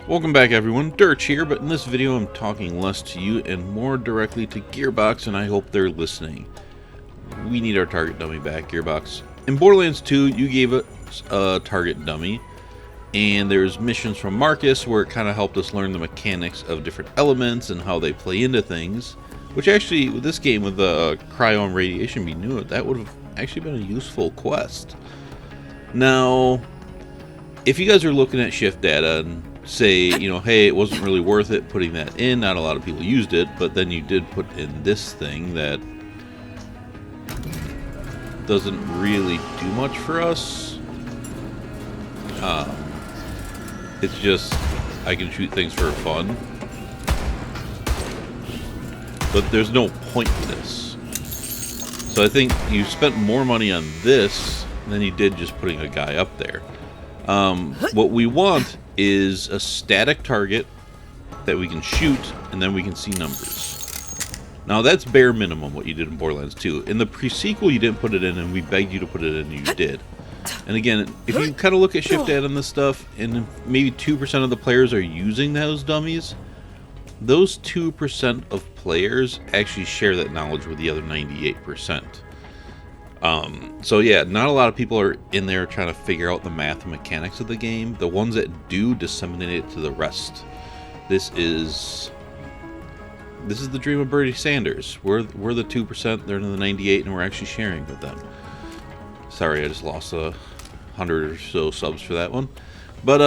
Welcome back everyone, Derch here, but in this video I'm talking less to you and more directly to Gearbox, and I hope they're listening. We need our target dummy back, Gearbox. In Borderlands 2, you gave us a target dummy, and there's missions from Marcus where it kind of helped us learn the mechanics of different elements and how they play into things, which actually, with this game, with the cryo and radiation being new, that would have actually been a useful quest. Now, if you guys are looking at shift data and say, you know, hey, it wasn't really worth it putting that in, not a lot of people used it, but then you did put in this thing that doesn't really do much for us. It's just, I can shoot things for fun, but there's no point to this. So I think you spent more money on this than you did just putting a guy up there. What we want is a static target that we can shoot, and then we can see numbers. Now that's bare minimum what you did in Borderlands 2. In the pre-sequel you didn't put it in, and we begged you to put it in, and you did. And again, if you kind of look at shift data on this stuff, and maybe 2% of the players are using those dummies, those 2% of players actually share that knowledge with the other 98%. So yeah, not a lot of people are in there trying to figure out the math and mechanics of the game. The ones that do disseminate it to the rest. This is the dream of Bernie Sanders. We're the 2%, they're in the 98, and we're actually sharing with them. Sorry, I just lost 100 or so subs for that one. But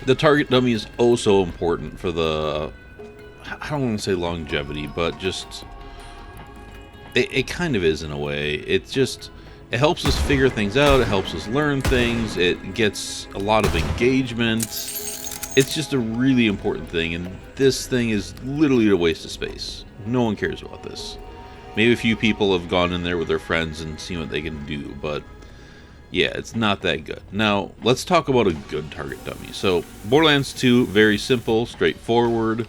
the target dummy is oh so important for the, I don't want to say longevity, but just it kind of is in a way. It helps us figure things out, it helps us learn things, it gets a lot of engagement. It's just a really important thing, and this thing is literally a waste of space. No one cares about this. Maybe a few people have gone in there with their friends and seen what they can do, but yeah, it's not that good. Now, let's talk about a good target dummy. So, Borderlands 2, very simple, straightforward,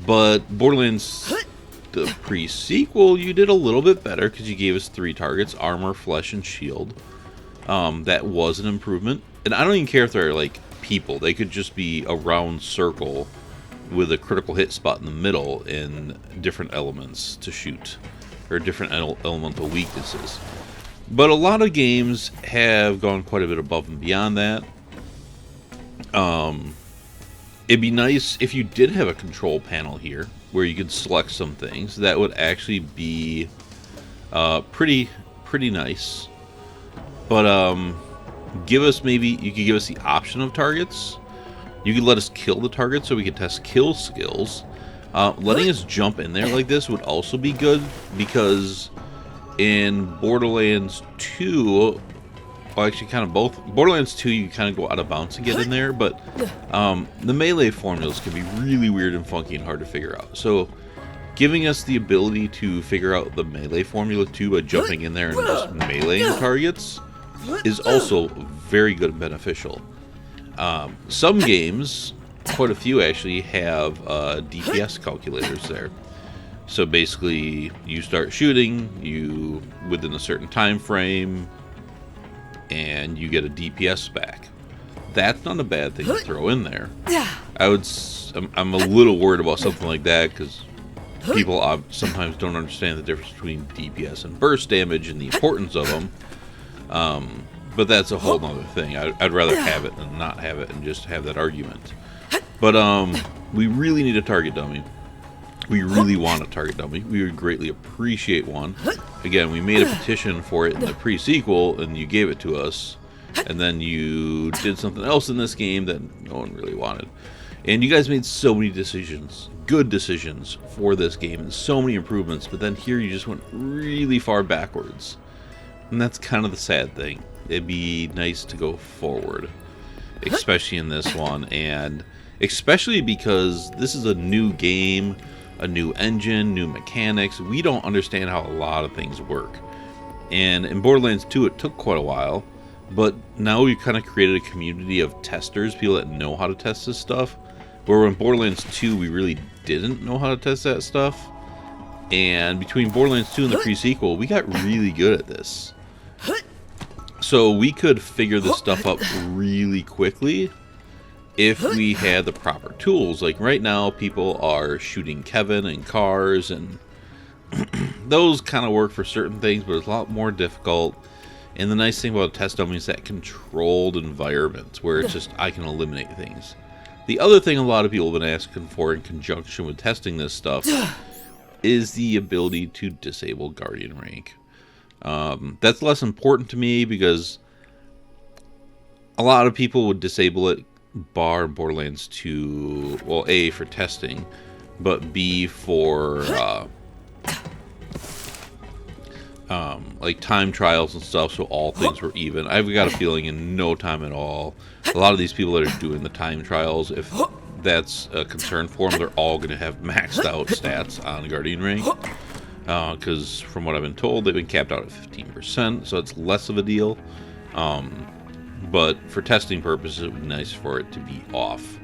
but Borderlands, the pre-sequel, you did a little bit better because you gave us 3 targets: armor, flesh, and shield. That was an improvement. And I don't even care if they're like people. They could just be a round circle with a critical hit spot in the middle and different elements to shoot, or different elemental weaknesses. But a lot of games have gone quite a bit above and beyond that. It'd be nice if you did have a control panel here where you could select some things. That would actually be pretty nice. But you could give us the option of targets. You could let us kill the target so we could test kill skills. Letting us jump in there like this would also be good, because in Borderlands 2, well, actually kind of both. Borderlands 2, you kind of go out of bounds to get in there, but the melee formulas can be really weird and funky and hard to figure out. So giving us the ability to figure out the melee formula too by jumping in there and just meleeing targets is also very good and beneficial. Some games, quite a few actually, have DPS calculators there. So basically, you start shooting, within a certain time frame, and you get a DPS back. That's not a bad thing to throw in there. I'm a little worried about something like that, because people sometimes don't understand the difference between DPS and burst damage and the importance of them. But that's a whole nother thing. I'd rather have it than not have it and just have that argument. But we really need a target dummy. We really want a target dummy. We would greatly appreciate one. Again, we made a petition for it in the pre-sequel, and you gave it to us. And then you did something else in this game that no one really wanted. And you guys made so many decisions, good decisions for this game, and so many improvements. But then here you just went really far backwards. And that's kind of the sad thing. It'd be nice to go forward, especially in this one, and especially because this is a new game, a new engine, new mechanics. We don't understand how a lot of things work. And in Borderlands 2, it took quite a while, but now we've kind of created a community of testers, people that know how to test this stuff, where in Borderlands 2, we really didn't know how to test that stuff. And between Borderlands 2 and the pre-sequel, we got really good at this. So we could figure this stuff out really quickly if we had the proper tools. Like right now, people are shooting Kevin in cars, and those kind of work for certain things, but it's a lot more difficult. And the nice thing about a test dummy is that controlled environment where it's just, I can eliminate things. The other thing a lot of people have been asking for in conjunction with testing this stuff is the ability to disable Guardian rank. That's less important to me because a lot of people would disable it bar Borderlands 2, well, A, for testing, but B, for like time trials and stuff, so all things were even. I've got a feeling in no time at all, a lot of these people that are doing the time trials, if that's a concern for them, they're all going to have maxed out stats on Guardian rank. Because from what I've been told, they've been capped out at 15%, so it's less of a deal. But for testing purposes, it would be nice for it to be off.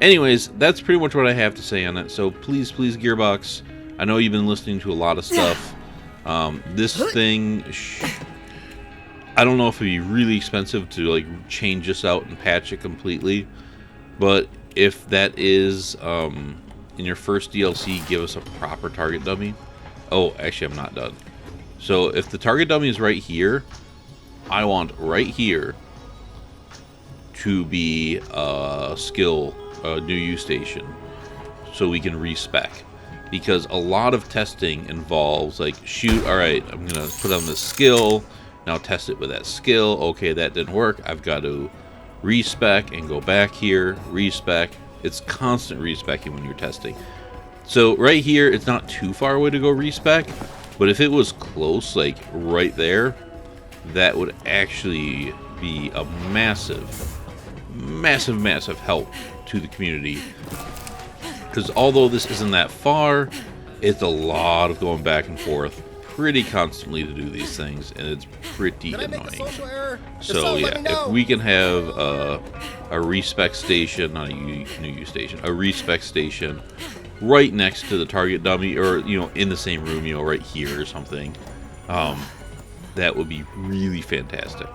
Anyways, that's pretty much what I have to say on it. So please, Gearbox, I know you've been listening to a lot of stuff. This thing, I don't know if it'd be really expensive to like change this out and patch it completely, but if that is in your first DLC, give us a proper target dummy. Oh, actually, I'm not done. So if the target dummy is right here, I want right here to be a skill, a new use station, so we can respec. Because a lot of testing involves like, shoot, all right, I'm gonna put on this skill, now test it with that skill. Okay, that didn't work. I've got to respec and go back here, respec. It's constant respecing when you're testing. So right here, it's not too far away to go respec, but if it was close, like right there, that would actually be a massive help to the community. Because although this isn't that far, it's a lot of going back and forth pretty constantly to do these things, and it's pretty annoying. So yeah, if we can have a respec station, not a new use station, a respec station right next to the target dummy, or in the same room, right here or something, that would be really fantastic.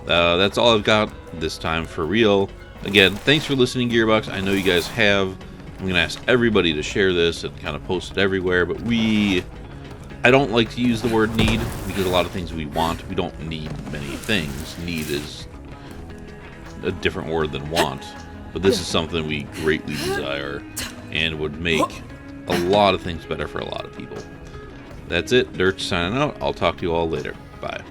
That's all I've got this time for real. Again, thanks for listening, Gearbox. I know you guys have. I'm going to ask everybody to share this and kind of post it everywhere, but I don't like to use the word need, because a lot of things we want, we don't need many things. Need is a different word than want, but this is something we greatly desire and would make a lot of things better for a lot of people. That's it. Dirch signing out. I'll talk to you all later. Bye.